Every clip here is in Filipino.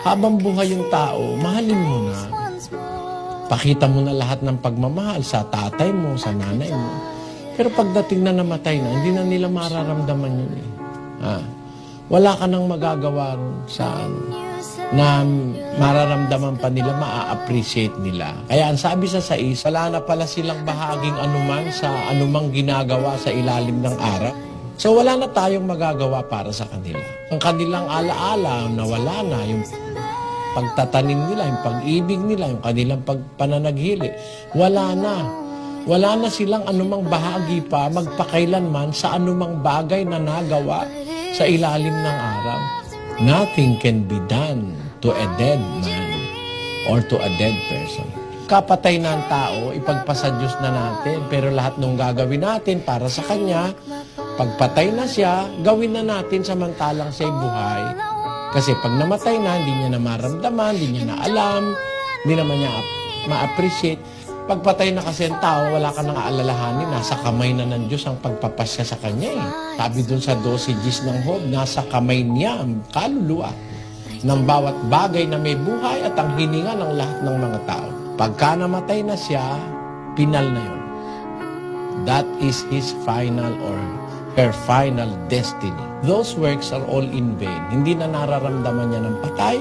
Habang buhay yung tao, mahalin mo na. Pakita mo na lahat ng pagmamahal sa tatay mo, sa nanay mo. Pero pagdating na namatay na, hindi na nila mararamdaman yun eh. Wala ka nang magagawa saan na mararamdaman pa nila, maa-appreciate nila. Kaya ang sabi sa 6, wala na pala silang bahaging anuman sa anumang ginagawa sa ilalim ng araw. So wala na tayong magagawa para sa kanila. Ang kanilang alaala na wala na, yung pagtatanim nila, yung pag-ibig nila, yung kanilang pananaghili, wala na. Wala na silang anumang bahagi pa magpakailanman sa anumang bagay na nagawa sa ilalim ng araw. Nothing can be done to a dead man or to a dead person. Kapatay na ang tao, ipagpasa Diyos na natin. Pero lahat ng gagawin natin para sa Kanya, pagpatay na siya, gawin na natin samantalang siya'y buhay. Kasi pag namatay na, hindi niya na maramdaman, hindi niya na alam, hindi naman niya ma-appreciate. Pagpatay na kasi ang tao, wala ka nang aalalahanin. Nasa kamay na ng Diyos ang pagpapasya sa Kanya eh. Sabi dun sa 12 Gs ng Job, nasa kamay niya ang kaluluwa ng bawat bagay na may buhay at ang hininga ng lahat ng mga tao. Pagka namatay na siya, pinal na yun. That is his final or her final destiny. Those works are all in vain. Hindi na nararamdaman niya ng patay.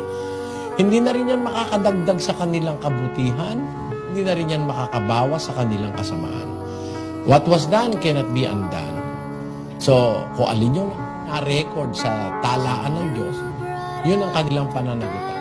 Hindi na rin yan makakadagdag sa kanilang kabutihan. Hindi na rin yan makakabawas sa kanilang kasamaan. What was done cannot be undone. So, kung alin yung na-record sa talaan ng Diyos, yun ang kanilang pananagutan.